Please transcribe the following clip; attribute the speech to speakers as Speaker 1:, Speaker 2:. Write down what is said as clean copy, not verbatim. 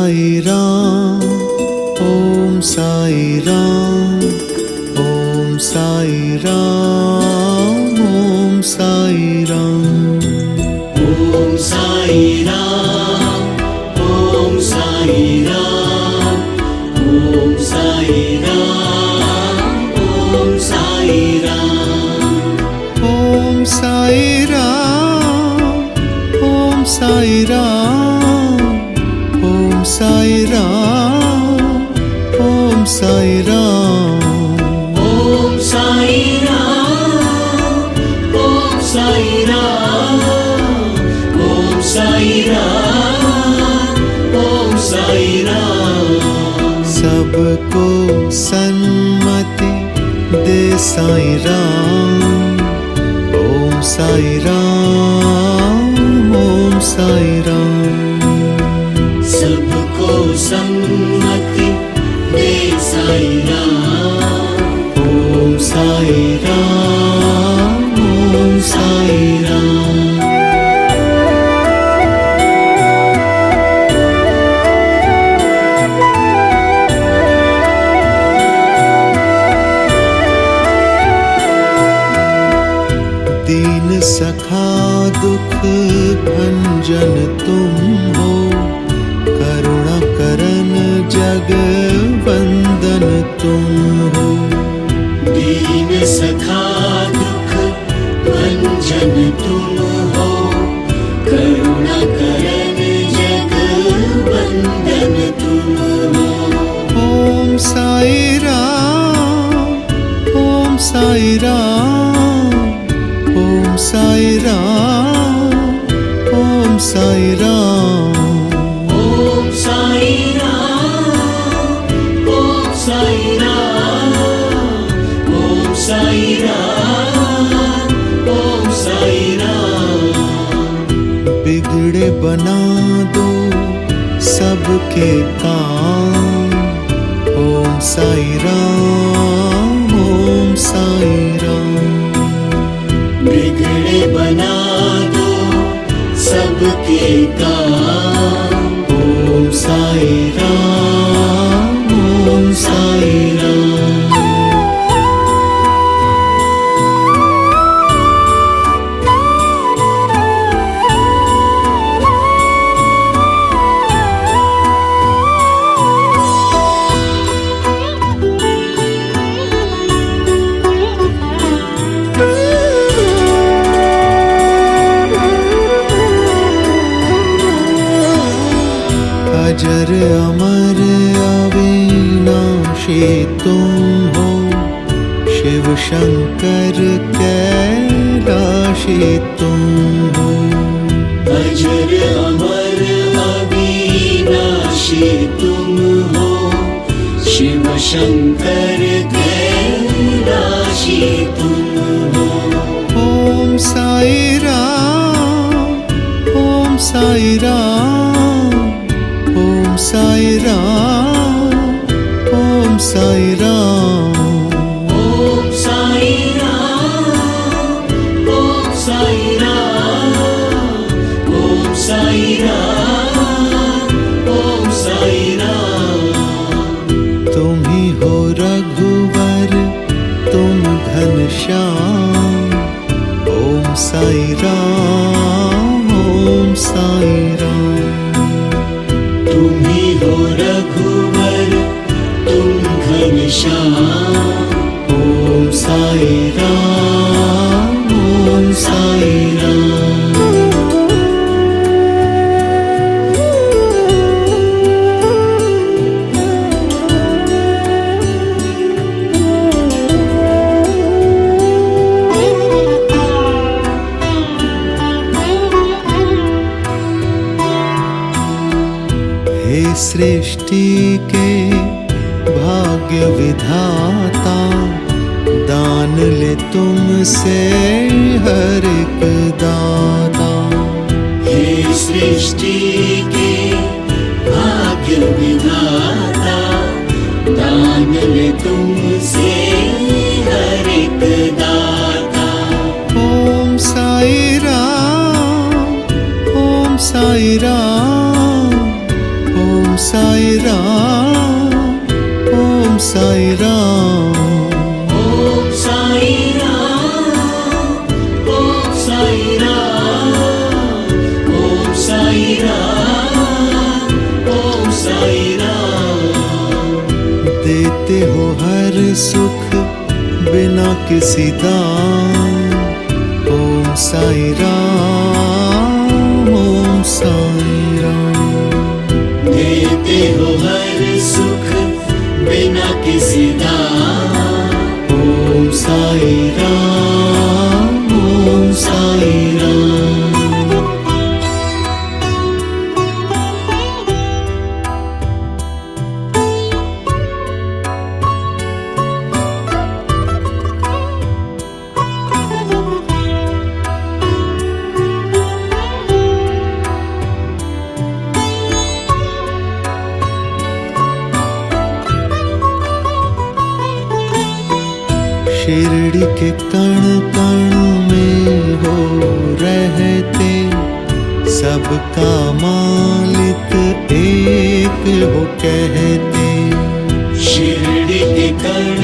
Speaker 1: साई राम, ओम साई राम, ओम साई राम, ओम साई राम,
Speaker 2: ओम साई राम, ओम साई राम, ओम साई राम, ओम साई राम,
Speaker 1: ओम साई राम, ओम साई राम, ओम साई राम, ओम साई राम,
Speaker 2: ओम साई राम, ओम साई राम, ओम साई राम, ओम साई राम।
Speaker 1: सबको सन्मति दे साई राम, ओम साई राम, ओम साई राम,
Speaker 2: सबको सम्मति दे साई राम,
Speaker 1: ओम साई राम, ओम साई राम। दीन सखा दुख भंजन तुम हो, करुणा करन जग वंदन तुम हो।
Speaker 2: दीन सखा दुख भंजन तुम हो, करुणा करन जग वंदन तुम हो।
Speaker 1: ओम साई राम, ओम साई राम, ओम साई राम, ओम साई राम,
Speaker 2: ओम साई राम, ओम साई राम, ओम साई राम, ओम साई राम।
Speaker 1: बिगड़े बना दो सबके काम, ओम साई राम, ओम साई राम,
Speaker 2: बिगड़े बना दो सबके काम,
Speaker 1: ओम साई राम, ओम साई राम। अजर अमर अविनाशी तुम हो, शिव शंकर कैलाशी तुम हो।
Speaker 2: अजर अमर अविनाशी तुम हो, शिव शंकर कैलाशी तुम हो।
Speaker 1: ओम साई राम, ओम साई राम, ओम साई राम, ओम साई राम,
Speaker 2: ओम साई राम, ओम साई राम, ओम साई राम, ओम साई राम।
Speaker 1: तुम ही हो रघुवर तुम घनश्याम, ओम साई राम, ओम साई राम,
Speaker 2: तुम ही हो रघुवर तुम घनश्याम,
Speaker 1: ओम साई राम, ओम साई राम। हे सृष्टि के भाग्य विधाता, दान ले तुमसे हर एक दाता।
Speaker 2: हे सृष्टि के भाग्य विधाता, दान ले तुमसे हर एक दाता।
Speaker 1: ओम साई राम, ओम साई राम, ओम साई राम, ओम साई राम,
Speaker 2: ओम साई राम, ओम साई राम, ओम साई राम, ओम साई राम।
Speaker 1: देते हो हर सुख बिना किसी दाम, ओम साई राम, ओम साई राम।
Speaker 2: देते हो हर सुख बिना किसी दाम,
Speaker 1: ओम साई राम, ओम साई राम। शिरडी के कण कण में हो रहते, सबका मालिक एक हो कहते।
Speaker 2: शिरडी के कण